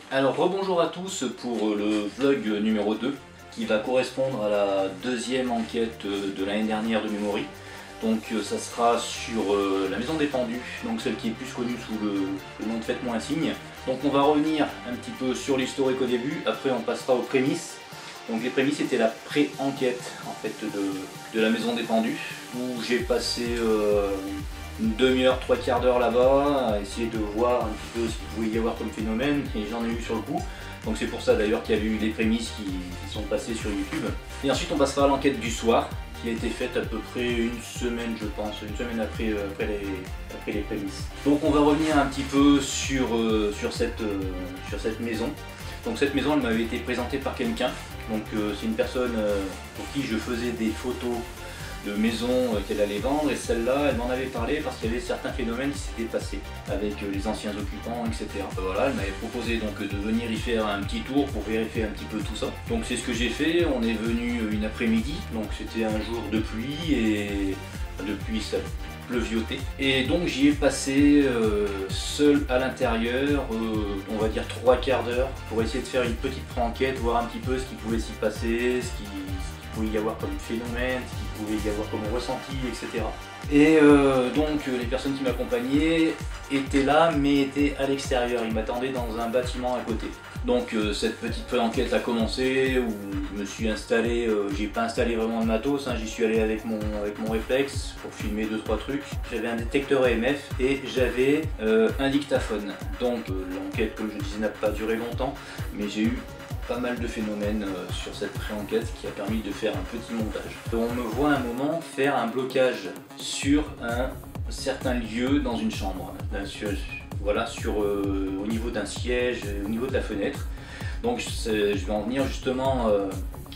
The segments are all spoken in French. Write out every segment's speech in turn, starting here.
Alors rebonjour à tous pour le vlog numéro 2 qui va correspondre à la deuxième enquête de l'année dernière de Memory. Donc ça sera sur la maison des pendus, donc celle qui est plus connue sous le nom de Faites-moi un signe. Donc on va revenir un petit peu sur l'historique au début, après on passera aux prémices. Donc les prémices étaient la pré-enquête en fait de la maison des pendus, où j'ai passé une demi-heure, trois quarts d'heure là-bas, à essayer de voir un petit peu ce qu'il pouvait y avoir comme phénomène, et j'en ai eu sur le coup. Donc c'est pour ça d'ailleurs qu'il y a eu des prémices qui sont passées sur YouTube. Et ensuite on passera à l'enquête du soir, qui a été faite à peu près une semaine je pense, une semaine après les prémices. Donc on va revenir un petit peu sur cette maison. Donc cette maison elle m'avait été présentée par quelqu'un. Donc c'est une personne pour qui je faisais des photos de maisons qu'elle allait vendre, et celle-là elle m'en avait parlé parce qu'il y avait certains phénomènes qui s'étaient passés avec les anciens occupants, etc. Voilà, elle m'avait proposé donc de venir y faire un petit tour pour vérifier un petit peu tout ça. Donc c'est ce que j'ai fait, on est venu une après-midi, donc c'était un jour de pluie et depuis ça pleuviotait. Et donc j'y ai passé seul à l'intérieur, on va dire trois quarts d'heure pour essayer de faire une petite pré-enquête, voir un petit peu ce qui pouvait s'y passer, ce qui pouvait y avoir comme phénomène, ce qu'il pouvait y avoir comme ressenti, etc. Et donc les personnes qui m'accompagnaient étaient là mais étaient à l'extérieur, ils m'attendaient dans un bâtiment à côté. Donc cette petite pré-enquête a commencé où je me suis installé, j'ai pas installé vraiment de matos, hein, j'y suis allé avec mon réflexe pour filmer 2-3 trucs. J'avais un détecteur EMF et j'avais un dictaphone. Donc l'enquête, comme je disais, n'a pas duré longtemps, mais j'ai eu pas mal de phénomènes sur cette pré-enquête qui a permis de faire un petit montage. On me voit un moment faire un blocage sur un certain lieu dans une chambre, voilà, au niveau d'un siège, au niveau de la fenêtre. Donc je vais en venir justement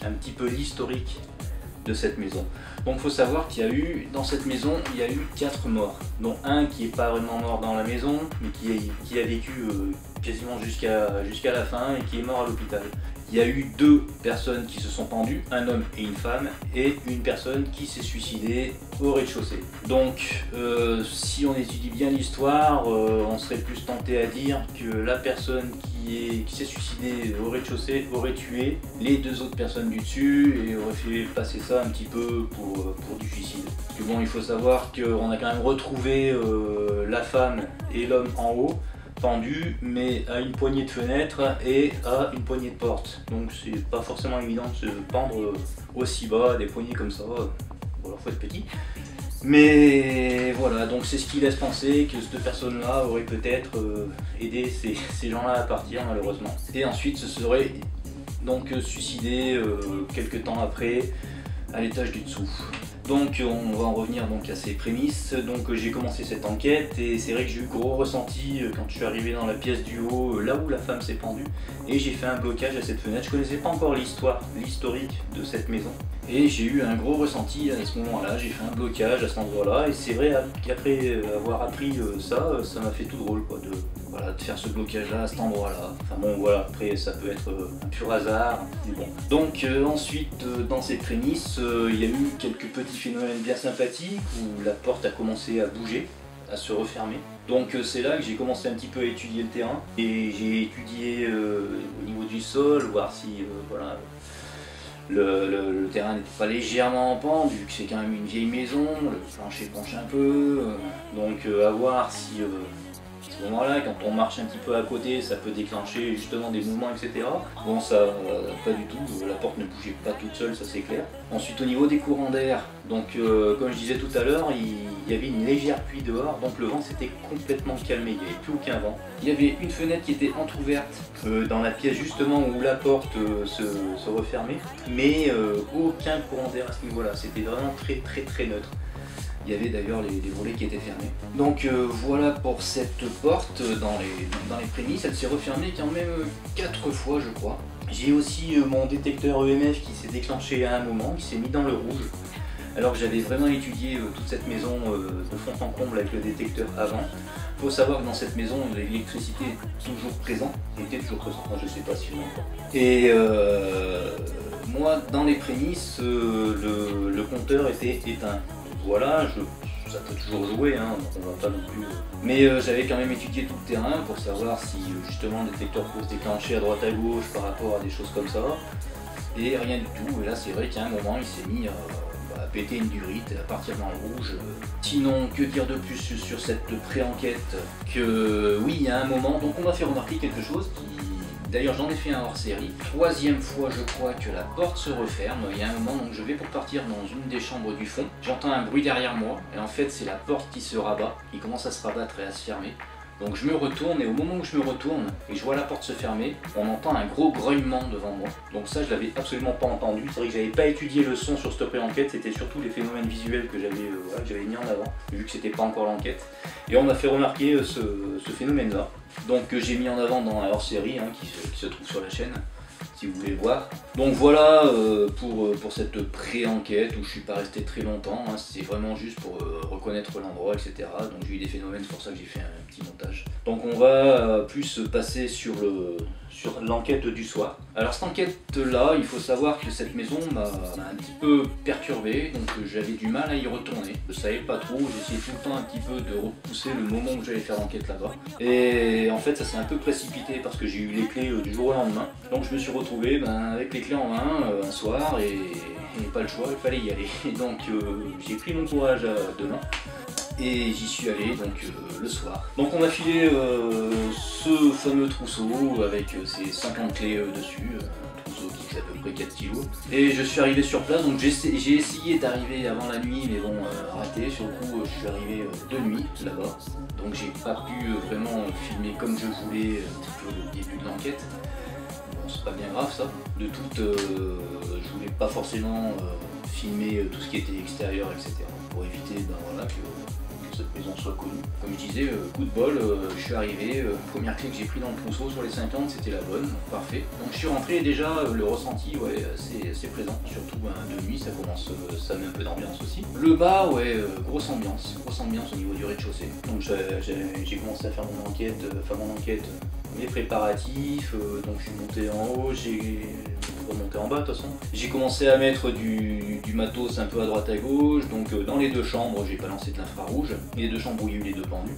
un petit peu l'historique de cette maison. Donc il faut savoir qu'il y a eu, dans cette maison, il y a eu 4 morts, dont un qui n'est pas vraiment mort dans la maison, mais qui a vécu quasiment jusqu'à la fin et qui est mort à l'hôpital. Il y a eu 2 personnes qui se sont pendues, un homme et une femme, et une personne qui s'est suicidée au rez-de-chaussée. Donc si on étudie bien l'histoire, on serait plus tenté à dire que la personne qui s'est suicidée au rez-de-chaussée aurait tué les 2 autres personnes du dessus et aurait fait passer ça un petit peu pour du suicide. Parce que bon, il faut savoir qu'on a quand même retrouvé la femme et l'homme en haut, pendu, mais à une poignée de fenêtre et à une poignée de porte. Donc c'est pas forcément évident de se pendre aussi bas, des poignées comme ça, voilà, faut être petit. Mais voilà, donc c'est ce qui laisse penser que ces 2 personnes-là auraient peut-être aidé ces gens-là à partir malheureusement. Et ensuite se seraient donc suicidés quelques temps après à l'étage du dessous. Donc on va en revenir donc à ces prémices. Donc j'ai commencé cette enquête et c'est vrai que j'ai eu gros ressenti quand je suis arrivé dans la pièce du haut, là où la femme s'est pendue, et j'ai fait un blocage à cette fenêtre. Je connaissais pas encore l'historique de cette maison, et j'ai eu un gros ressenti à ce moment-là. J'ai fait un blocage à cet endroit-là, et c'est vrai qu'après avoir appris ça m'a fait tout drôle quoi, de faire ce blocage-là à cet endroit-là. Enfin bon voilà, après ça peut être un pur hasard, mais bon. Donc ensuite dans ces prémices, il y a eu quelques petits phénomènes bien sympathiques où la porte a commencé à bouger, à se refermer. Donc c'est là que j'ai commencé un petit peu à étudier le terrain, et j'ai étudié au niveau du sol, voir si voilà, le terrain n'était pas légèrement en pente, vu que c'est quand même une vieille maison, le plancher penche un peu, donc à voir si à ce moment-là, quand on marche un petit peu à côté, ça peut déclencher justement des mouvements, etc. Bon, ça, pas du tout, la porte ne bougeait pas toute seule, ça c'est clair. Ensuite, au niveau des courants d'air, donc comme je disais tout à l'heure, il y avait une légère pluie dehors, donc le vent s'était complètement calmé, il n'y avait plus aucun vent. Il y avait une fenêtre qui était entrouverte dans la pièce justement où la porte se refermait, mais aucun courant d'air à ce niveau-là, c'était vraiment très neutre. Il y avait d'ailleurs les volets qui étaient fermés. Donc voilà pour cette porte dans les prémices. Elle s'est refermée quand même 4 fois je crois. J'ai aussi mon détecteur EMF qui s'est déclenché à un moment, qui s'est mis dans le rouge. Alors que j'avais vraiment étudié toute cette maison de fond en comble avec le détecteur avant. Il faut savoir que dans cette maison, l'électricité est toujours présente, était toujours présente, moi je ne sais pas si elle est encore. Et moi, dans les prémices, le compteur était éteint. Voilà, ça peut toujours jouer, hein, donc on va pas non plus. Mais j'avais quand même étudié tout le terrain pour savoir si justement le détecteur pouvait se déclencher à droite à gauche par rapport à des choses comme ça. Et rien du tout. Et là, c'est vrai qu'à un moment, il s'est mis à péter une durite, à partir dans le rouge. Sinon, que dire de plus sur cette pré-enquête que oui, il y a un moment, donc on m'a fait remarquer quelque chose qui. D'ailleurs, j'en ai fait un hors-série. Troisième fois, je crois, que la porte se referme. Il y a un moment, donc je vais pour partir dans une des chambres du fond. J'entends un bruit derrière moi, et en fait, c'est la porte qui se rabat, qui commence à se rabattre et à se fermer. Donc je me retourne, et au moment où je me retourne, et je vois la porte se fermer, on entend un gros grognement devant moi. Donc ça, je l'avais absolument pas entendu. C'est vrai que j'avais pas étudié le son sur cette pré-enquête, c'était surtout les phénomènes visuels que j'avais mis en avant, vu que c'était pas encore l'enquête. Et on m'a fait remarquer ce phénomène-là. Donc j'ai mis en avant dans un hors-série qui se trouve sur la chaîne, si vous voulez le voir. Donc voilà pour cette pré-enquête où je suis pas resté très longtemps, hein. C'est vraiment juste pour reconnaître l'endroit, etc. Donc j'ai eu des phénomènes, c'est pour ça que j'ai fait un petit montage. Donc on va plus passer sur l'enquête du soir. Alors cette enquête-là, il faut savoir que cette maison m'a un petit peu perturbé, donc j'avais du mal à y retourner. Je savais pas trop, j'essayais tout le temps un petit peu de repousser le moment où j'allais faire l'enquête là-bas. Et en fait ça s'est un peu précipité parce que j'ai eu les clés du jour au lendemain. Donc je me suis retrouvé avec les clés en main un soir et pas le choix, il fallait y aller. Et donc j'ai pris mon courage à deux mains. Et j'y suis allé donc le soir. Donc on a filé ce fameux trousseau avec ses 50 clés dessus, un trousseau qui fait à peu près 4 kg. Et je suis arrivé sur place, donc j'ai essayé d'arriver avant la nuit, mais bon, raté. Sur le coup, je suis arrivé de nuit là-bas. Donc j'ai pas pu vraiment filmer comme je voulais un petit peu le début de l'enquête. Bon, c'est pas bien grave ça. De toute, je voulais pas forcément filmer tout ce qui était extérieur, etc. Pour éviter voilà, que cette maison soit connue. Comme je disais, coup de bol, je suis arrivé, première clé que j'ai pris dans le trousseau sur les 50, c'était la bonne, donc, parfait. Donc je suis rentré et déjà le ressenti, ouais, c'est présent, surtout de nuit, ça commence, ça met un peu d'ambiance aussi. Le bas, ouais, grosse ambiance au niveau du rez-de-chaussée. Donc j'ai commencé à faire mon enquête, mes préparatifs, donc je suis monté en haut, j'ai remonté en bas de toute façon. J'ai commencé à mettre du matos un peu à droite à gauche, donc dans les deux chambres j'ai balancé de l'infrarouge, les deux chambres où il y a eu les deux pendus.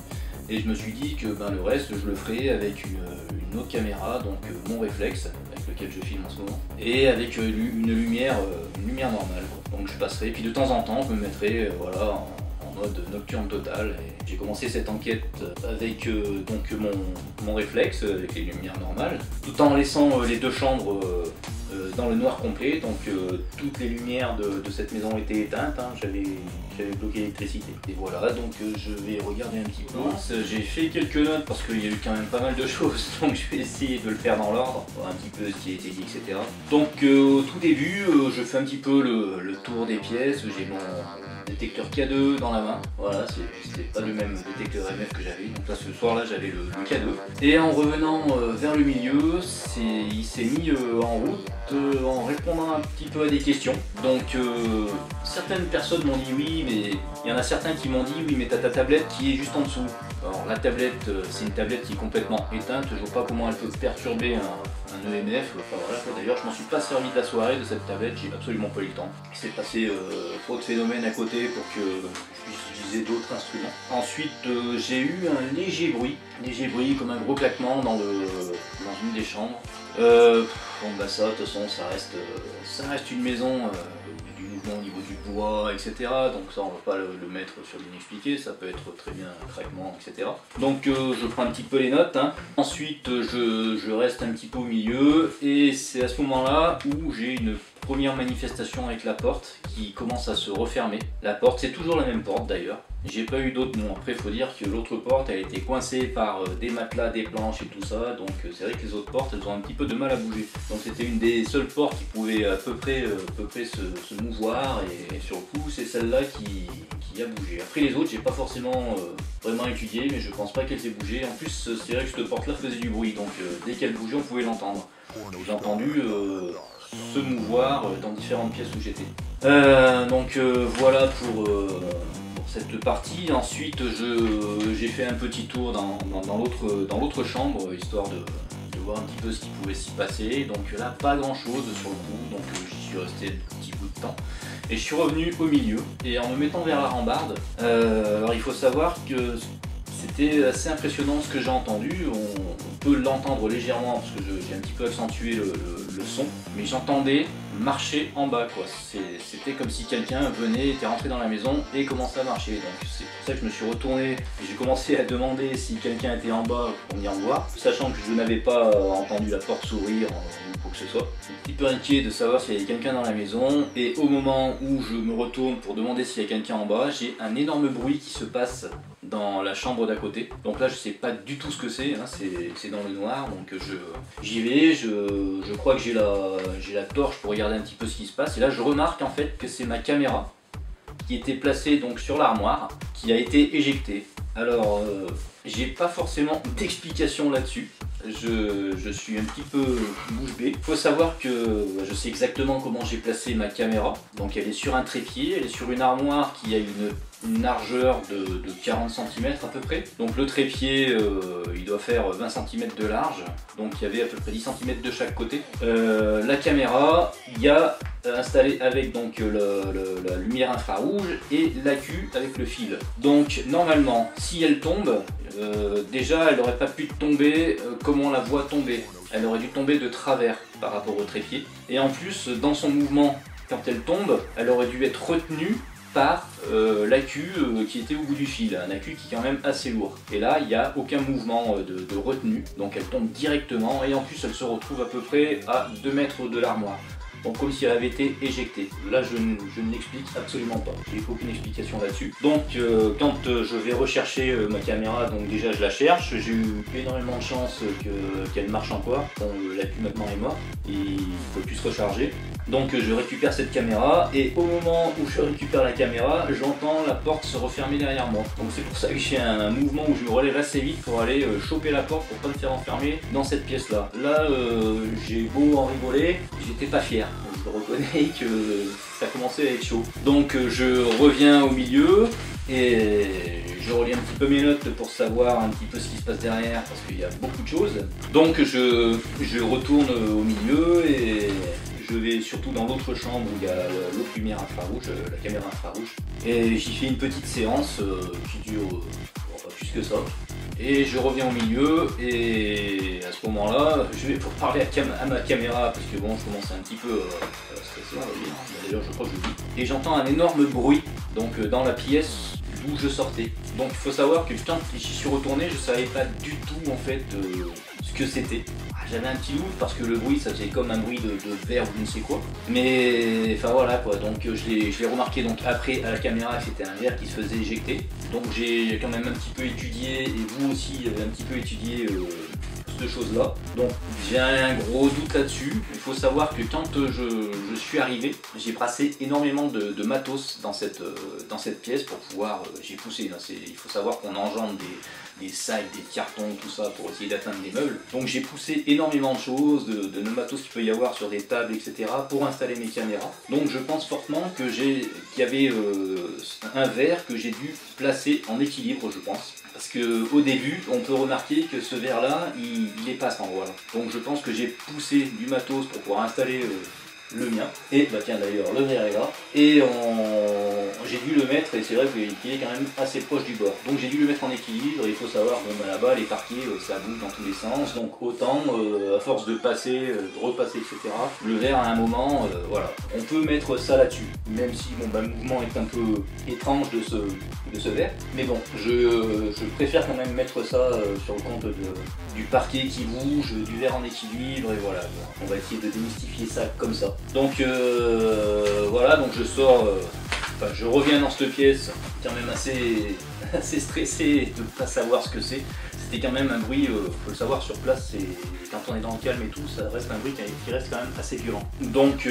Et je me suis dit que le reste je le ferai avec une autre caméra, donc mon réflexe avec lequel je filme en ce moment, et avec une lumière normale. Donc je passerai, puis de temps en temps je me mettrai voilà, en mode nocturne total. Et j'ai commencé cette enquête avec donc mon réflexe avec les lumières normales, tout en laissant les deux chambres dans le noir complet. Donc toutes les lumières de cette maison étaient éteintes, hein. J'avais bloqué l'électricité. Et voilà, donc je vais regarder un petit peu. J'ai fait quelques notes parce qu'il y a eu quand même pas mal de choses, donc je vais essayer de le faire dans l'ordre, voir un petit peu ce qui a été dit, etc. Donc au tout début, je fais un petit peu le tour des pièces. J'ai mon détecteur K2 dans la main, voilà, c'est pas le même détecteur MF que j'avais, donc là ce soir là j'avais le K2. Et en revenant vers le milieu, il s'est mis en route en répondant un petit peu à des questions. Donc certaines personnes m'ont dit oui, mais il y en a certains qui m'ont dit oui, mais t'as ta tablette qui est juste en dessous. Alors la tablette, c'est une tablette qui est complètement éteinte, je vois pas comment elle peut perturber un EMF. Enfin, voilà. D'ailleurs je m'en suis pas servi de la soirée de cette tablette, j'ai absolument pas eu le temps. Il s'est passé trop de phénomènes à côté pour que je puisse utiliser d'autres instruments. Ensuite j'ai eu un léger bruit comme un gros claquement dans une des chambres. Bon bah ça, de toute façon ça reste une maison, du mouvement au niveau du bois, etc. Donc ça on va pas le mettre sur l'inexpliqué, ça peut être très bien un craquement, etc. Donc je prends un petit peu les notes, hein. Ensuite je reste un petit peu au milieu et c'est à ce moment-là où j'ai une première manifestation avec la porte qui commence à se refermer. La porte, c'est toujours la même porte d'ailleurs. J'ai pas eu d'autres. Bon, après, il faut dire que l'autre porte, elle a été coincée par des matelas, des planches et tout ça. Donc, c'est vrai que les autres portes, elles ont un petit peu de mal à bouger. Donc, c'était une des seules portes qui pouvait à peu près se mouvoir. Et sur le coup, c'est celle-là qui a bougé. Après, les autres, j'ai pas forcément vraiment étudié, mais je pense pas qu'elles aient bougé. En plus, c'est vrai que cette porte-là faisait du bruit. Donc, dès qu'elle bougeait, on pouvait l'entendre. J'ai entendu se mouvoir dans différentes pièces où j'étais. Donc, voilà pour cette partie. Ensuite j'ai fait un petit tour dans l'autre chambre, histoire de voir un petit peu ce qui pouvait s'y passer. Donc là pas grand chose sur le coup, donc j'y suis suis resté un petit bout de temps. Et je suis revenu au milieu, et en me mettant vers la rambarde, alors il faut savoir que c'était assez impressionnant ce que j'ai entendu. On peut l'entendre légèrement parce que j'ai un petit peu accentué le son, mais j'entendais marcher en bas quoi. C'était comme si quelqu'un venait, était rentré dans la maison et commençait à marcher. Donc c'est pour ça que je me suis retourné et j'ai commencé à demander si quelqu'un était en bas pour venir me voir, sachant que je n'avais pas entendu la porte s'ouvrir ou quoi que ce soit. Un petit peu inquiet de savoir s'il y avait quelqu'un dans la maison, et au moment où je me retourne pour demander s'il y a quelqu'un en bas, j'ai un énorme bruit qui se passe dans la chambre d'à côté. Donc là je sais pas du tout ce que c'est, hein, c'est dans le noir, donc j'y vais, je crois que j'ai la torche pour regarder un petit peu ce qui se passe, et là je remarque en fait que c'est ma caméra qui était placée donc sur l'armoire, qui a été éjectée. Alors j'ai pas forcément d'explication là-dessus. Je suis un petit peu bouche bée. Il faut savoir que je sais exactement comment j'ai placé ma caméra. Donc elle est sur un trépied, elle est sur une armoire qui a une largeur de 40 cm à peu près. Donc le trépied il doit faire 20 cm de large, donc il y avait à peu près 10 cm de chaque côté. La caméra, il y a installé avec donc la lumière infrarouge et l'accu avec le fil. Donc normalement si elle tombe, déjà elle n'aurait pas pu tomber comme on la voit tomber. Elle aurait dû tomber de travers par rapport au trépied. Et en plus dans son mouvement, quand elle tombe, elle aurait dû être retenue par l'accu qui était au bout du fil, un accu qui est quand même assez lourd. Et là, il n'y a aucun mouvement de retenue, donc elle tombe directement, et en plus elle se retrouve à peu près à 2 mètres de l'armoire. Donc comme si elle avait été éjectée. Là je ne l'explique absolument pas, j'ai aucune explication là-dessus. Donc quand je vais rechercher ma caméra, donc déjà je la cherche, j'ai eu énormément de chance qu'elle marche encore. Bon, l'accu maintenant est mort, il ne peut plus se recharger. Donc je récupère cette caméra, et au moment où je récupère la caméra, j'entends la porte se refermer derrière moi. Donc c'est pour ça que j'ai un mouvement où je me relève assez vite pour aller choper la porte pour pas me faire enfermer dans cette pièce là. Là j'ai beau en rigoler, j'étais pas fier. Je reconnais que ça commençait à être chaud. Donc je reviens au milieu et je relis un petit peu mes notes pour savoir un petit peu ce qui se passe derrière, parce qu'il y a beaucoup de choses. Donc je retourne au milieu et je vais surtout dans l'autre chambre où il y a l'autre lumière infrarouge, la caméra infrarouge. Et j'y fais une petite séance qui dure pas plus que ça. Et je reviens au milieu, et à ce moment-là, je vais pour parler à ma caméra, parce que bon, je commence un petit peu stressé, on va dire. D'ailleurs, je crois que je le dis. Et j'entends un énorme bruit donc dans la pièce d'où je sortais. Donc il faut savoir que quand j'y suis retourné, je savais pas du tout en fait ce que c'était. J'avais un petit doute parce que le bruit ça faisait comme un bruit de verre ou je ne sais quoi. Mais enfin voilà quoi, donc je l'ai remarqué donc après à la caméra que c'était un verre qui se faisait éjecter. Donc j'ai quand même un petit peu étudié, et vous aussi avez un petit peu étudié de choses là. Donc j'ai un gros doute là-dessus. Il faut savoir que quand je suis arrivé, j'ai brassé énormément de matos dans cette pièce pour pouvoir, j'ai poussé, hein, il faut savoir qu'on engendre des sacs, des cartons, tout ça pour essayer d'atteindre des meubles. Donc j'ai poussé énormément de choses, de matos qu'il peut y avoir sur des tables, etc. pour installer mes caméras. Donc je pense fortement qu'il y avait un verre que j'ai dû placer en équilibre, je pense. Parce qu'au début, on peut remarquer que ce verre là, il est pas à cet endroit là. Donc je pense que j'ai poussé du matos pour pouvoir installer le mien. Et bah tiens d'ailleurs, le verre est là. Et j'ai dû le mettre, et c'est vrai qu'il est quand même assez proche du bord. Donc j'ai dû le mettre en équilibre, et il faut savoir que là-bas, les parquets, ça bouge dans tous les sens. Donc autant, à force de passer, de repasser, etc., le verre à un moment, voilà. On peut mettre ça là-dessus, même si bon, le mouvement est un peu étrange de ce verre. Mais bon, je préfère quand même mettre ça sur le compte du parquet qui bouge, du verre en équilibre, et voilà. On va essayer de démystifier ça comme ça. Donc voilà, donc je sors, je reviens dans cette pièce, quand même assez stressé de ne pas savoir ce que c'est. C'était quand même un bruit, faut le savoir sur place, quand on est dans le calme et tout, ça reste un bruit qui reste quand même assez violent. Donc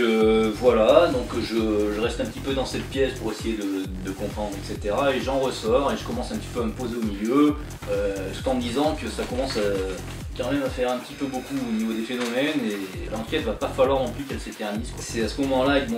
voilà, donc je reste un petit peu dans cette pièce pour essayer de comprendre, etc. Et j'en ressors et je commence un petit peu à me poser au milieu, tout en me disant que ça commence quand même à faire un petit peu beaucoup au niveau des phénomènes, et l'enquête va pas falloir non plus qu'elle s'éternise. C'est à ce moment-là que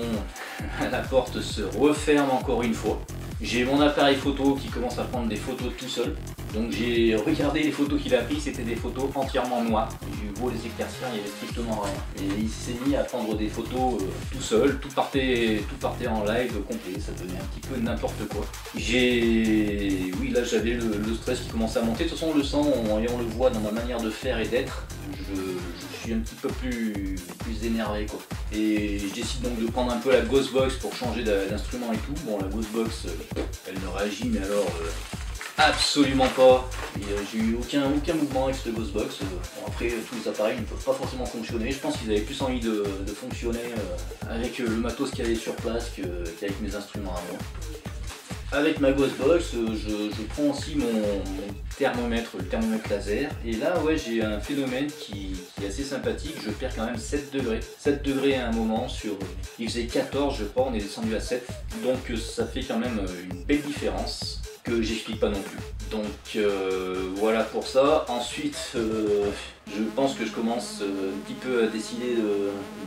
la porte se referme encore une fois. J'ai mon appareil photo qui commence à prendre des photos tout seul. Donc j'ai regardé les photos qu'il a prises, c'était des photos entièrement noires. J'ai eu beau les éclaircir, il n'y avait strictement rien. Et il s'est mis à prendre des photos tout seul, tout partait en live complet, ça devenait un petit peu n'importe quoi. Oui, là j'avais le stress qui commençait à monter. De toute façon on le sent et on le voit dans ma manière de faire et d'être. Je suis un petit peu plus énervé quoi. Et je décide donc de prendre un peu la Ghostbox pour changer d'instrument et tout. Bon, la Ghostbox elle ne réagit mais alors absolument pas. J'ai eu aucun mouvement avec cette Ghostbox. Bon, après tous les appareils ne peuvent pas forcément fonctionner. Je pense qu'ils avaient plus envie de fonctionner avec le matos qu'il y avait sur place qu'avec mes instruments à moi. Avec ma Ghostbox, je prends aussi mon thermomètre, le thermomètre laser. Et là, ouais, j'ai un phénomène qui est assez sympathique. Je perds quand même 7 degrés. 7 degrés à un moment il faisait 14, je crois, on est descendu à 7. Donc ça fait quand même une belle différence que j'explique pas non plus. Donc voilà pour ça. Ensuite, je pense que je commence un petit peu à décider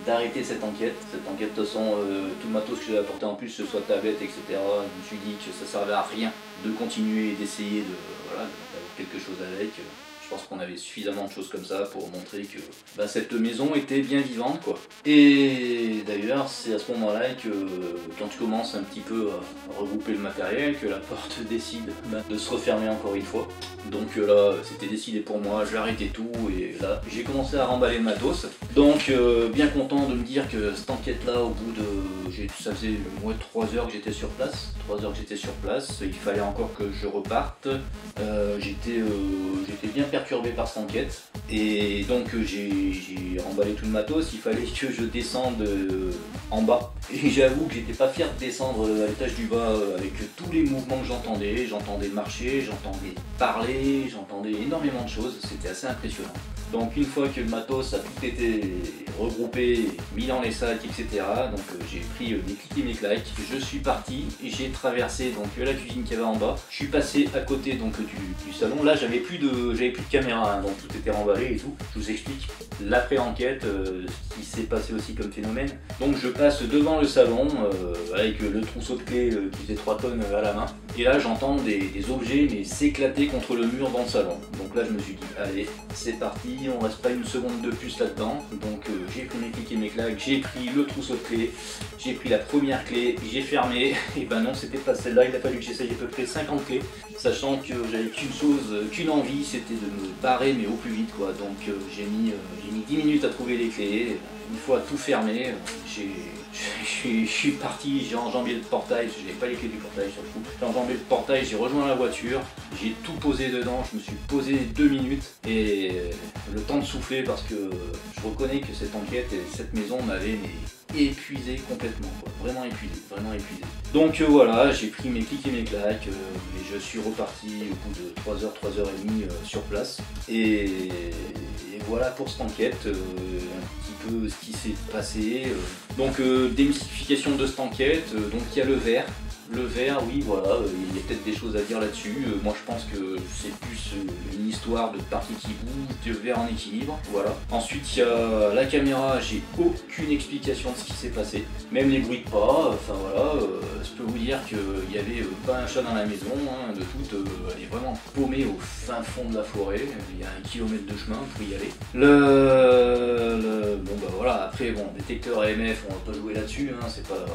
d'arrêter cette enquête. Cette enquête, de toute façon, tout le matos que j'ai apporté en plus, que ce soit tablette, etc. Je me suis dit que ça servait à rien de continuer et d'essayer d'avoir quelque chose avec. Je pense qu'on avait suffisamment de choses comme ça pour montrer que cette maison était bien vivante quoi. Et d'ailleurs c'est à ce moment-là que quand tu commences un petit peu à regrouper le matériel, que la porte décide de se refermer encore une fois. Donc là c'était décidé pour moi, j'ai arrêté tout et là j'ai commencé à remballer le matos. Donc bien content de me dire que cette enquête là au bout de... ça faisait moins de 3 heures que j'étais sur place. 3 heures que j'étais sur place, il fallait encore que je reparte. J'étais bien perturbé par cette enquête et donc j'ai remballé tout le matos. Il fallait que je descende en bas et j'avoue que j'étais pas fier de descendre à l'étage du bas avec tous les mouvements que j'entendais marcher, j'entendais parler, j'entendais énormément de choses, c'était assez impressionnant. Donc une fois que le matos a tout été regroupé, mis dans les sacs, etc. Donc j'ai pris mes clics et mes claques, je suis parti, j'ai traversé donc la cuisine qu'il y avait en bas, je suis passé à côté donc du salon. Là j'avais plus de caméra, hein, donc tout était remballé et tout. Je vous explique l'après-enquête, ce qui s'est passé aussi comme phénomène. Donc je passe devant le salon avec le trousseau de clés qui faisait 3 tonnes à la main. Et là j'entends des objets mais s'éclater contre le mur dans le salon. Donc là je me suis dit allez c'est parti, on reste pas une seconde de plus là-dedans. Donc j'ai pris mes clics et mes claques, j'ai pris le trousseau de clés, j'ai pris la première clé, j'ai fermé. Et ben non c'était pas celle-là, il a fallu que j'essaye à peu près 50 clés. Sachant que j'avais qu'une envie, c'était de me barrer mais au plus vite quoi. Donc j'ai mis 10 minutes à trouver les clés. Une fois tout fermé, je suis parti, j'ai enjambé le portail, parce que j'avais pas les clés du portail sur le coup. J'ai enjambé le portail, j'ai rejoint la voiture, j'ai tout posé dedans, je me suis posé 2 minutes et le temps de souffler parce que je reconnais que cette enquête et cette maison m'avait épuisé complètement, quoi. Vraiment épuisé. Donc voilà, j'ai pris mes clics et mes claques et je suis reparti au bout de 3h30 sur place. Et voilà pour cette enquête, un petit peu ce qui s'est passé. Donc démystification de cette enquête, donc il y a le verre. Le verre, oui, voilà, il y a peut-être des choses à dire là-dessus. Moi, je pense que c'est plus une histoire de partie qui bouge, de verre en équilibre, voilà. Ensuite, il y a la caméra, j'ai aucune explication de ce qui s'est passé. Même les bruits de pas, enfin voilà, je peux vous dire qu'il n'y avait pas un chat dans la maison, hein, de toute, elle est vraiment paumée au fin fond de la forêt. Il y a 1 kilomètre de chemin pour y aller. Bon, bah voilà, après, bon, détecteur AMF, on va pas jouer là-dessus, hein, c'est pas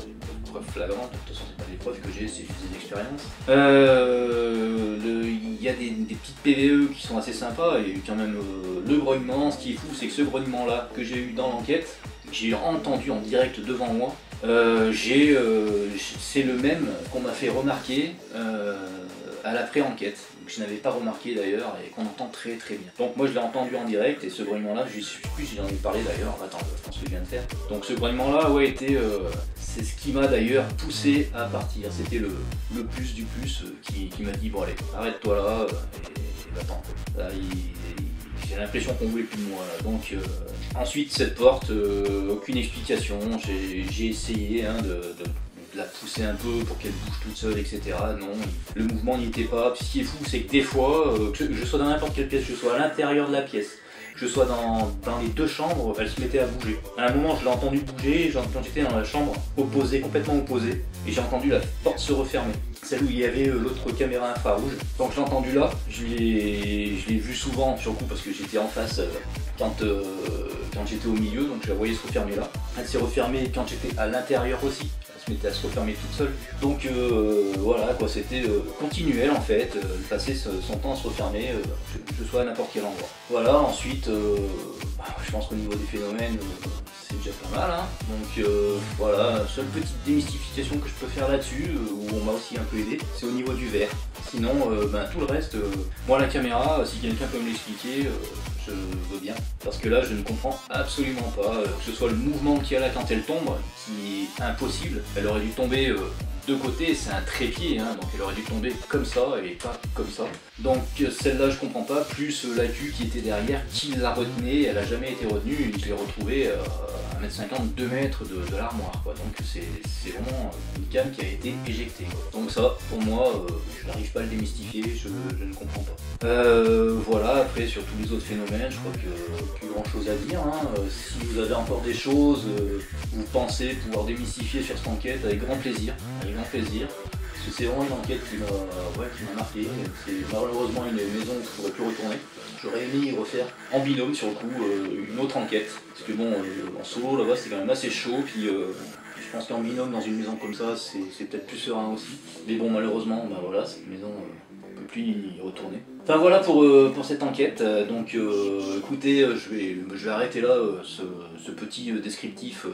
des preuves flagrantes, de toute façon c'est pas des preuves que j'ai, c'est juste des expériences. Il y a des petites PVE qui sont assez sympas et quand même le grognement, ce qui est fou c'est que ce grognement là que j'ai eu dans l'enquête, j'ai entendu en direct devant moi, c'est le même qu'on m'a fait remarquer à la pré-enquête, que je n'avais pas remarqué d'ailleurs et qu'on entend très très bien. Donc moi je l'ai entendu en direct et ce grognement là, je ne sais plus si j'en ai parlé d'ailleurs, attends, je pense que je viens de faire. Donc ce grognement là, ouais, c'est ce qui m'a d'ailleurs poussé à partir, c'était le plus du plus qui m'a dit bon allez, arrête-toi là et va-t'en. J'ai l'impression qu'on voulait plus de moi là. Donc ensuite cette porte, aucune explication, j'ai essayé hein, de la pousser un peu pour qu'elle bouge toute seule, etc. Non, le mouvement n'y était pas. Puis ce qui est fou, c'est que des fois, que je sois dans n'importe quelle pièce, que je sois à l'intérieur de la pièce, que je sois dans les deux chambres, elle se mettait à bouger. À un moment, je l'ai entendu bouger, quand j'étais dans la chambre opposée, complètement opposée, et j'ai entendu la porte se refermer. Celle où il y avait l'autre caméra infrarouge. Donc je l'ai entendu là, je l'ai vu souvent sur le coup parce que j'étais en face quand j'étais au milieu, donc je la voyais se refermer là. Elle s'est refermée quand j'étais à l'intérieur aussi. Se mettait à se refermer toute seule. Donc voilà quoi, c'était continuel en fait, passer son temps à se refermer, que ce soit à n'importe quel endroit. Voilà, ensuite, je pense qu'au niveau des phénomènes, c'est déjà pas mal. Hein. Donc voilà, seule petite démystification que je peux faire là-dessus, où on m'a aussi un peu aidé, c'est au niveau du verre. Sinon, tout le reste, moi la caméra, si quelqu'un peut me l'expliquer, je veux bien. Parce que là, je ne comprends absolument pas, que ce soit le mouvement qu'il y a là quand elle tombe, qui est impossible. Elle aurait dû tomber de côté, c'est un trépied, hein, donc elle aurait dû tomber comme ça et pas comme ça. Donc celle-là, je comprends pas, plus la queue qui était derrière, qui la retenait, elle a jamais été retenue, et je l'ai retrouvée à 1m50, 2 mètres de l'armoire, quoi. Donc c'est vraiment une cam qui a été éjectée, quoi. Donc ça, pour moi, je n'arrive pas à le démystifier, je ne comprends pas. Voilà, après sur tous les autres phénomènes, je crois que plus grand chose à dire. Hein. Si vous avez encore des choses, vous pensez pouvoir démystifier sur cette enquête, avec grand plaisir. Avec grand plaisir. Parce que c'est vraiment une enquête qui m'a marqué. C'est malheureusement une maison que je pourrais plus retourner. J'aurais aimé y refaire en binôme sur le coup une autre enquête. Parce que bon, en solo là-bas c'est quand même assez chaud. Puis je pense qu'en binôme dans une maison comme ça c'est peut-être plus serein aussi. Mais bon, malheureusement, voilà, cette maison on peut plus y retourner. Enfin voilà pour cette enquête. Donc écoutez, je vais arrêter là ce petit descriptif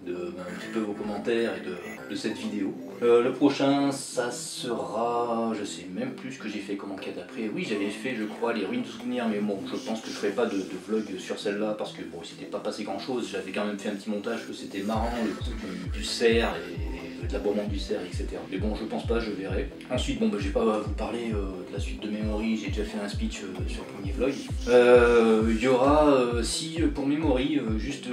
de un petit peu vos commentaires et de cette vidéo. Le prochain, ça sera, je sais même plus ce que j'ai fait comme enquête après. Oui, j'avais fait, je crois, les ruines de souvenirs, mais bon, je pense que je ferai pas de vlog sur celle-là parce que bon, il s'était pas passé grand-chose. J'avais quand même fait un petit montage que c'était marrant, le coup du cerf et de l'aboiement du cerf, etc. Mais bon, je pense pas, je verrai. Ensuite, bon, je vais pas vous parler de la suite de Memory, j'ai déjà fait un speech sur le premier vlog. Il y aura, si pour Memory, juste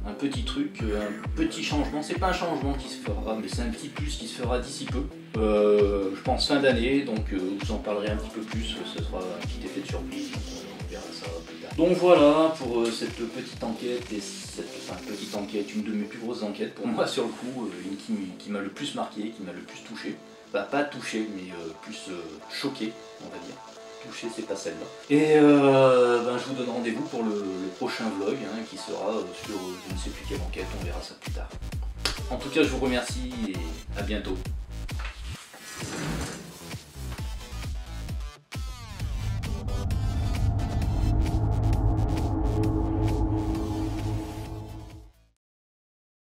un petit truc, un petit changement. C'est pas un changement qui se fera, mais c'est un petit plus qui se fera d'ici peu. Je pense fin d'année, donc je vous en parlerai un petit peu plus. Ce sera un petit effet de surprise. On verra ça plus tard. Donc voilà pour cette petite enquête et petite enquête, une de mes plus grosses enquêtes pour moi sur le coup, une qui m'a le plus marqué, qui m'a le plus touché. Bah, pas touché, mais plus choqué, on va dire. Touché, c'est pas celle-là. Et je vous donne rendez-vous pour le prochain vlog qui sera sur je ne sais plus quelle enquête, on verra ça plus tard. En tout cas, je vous remercie et à bientôt.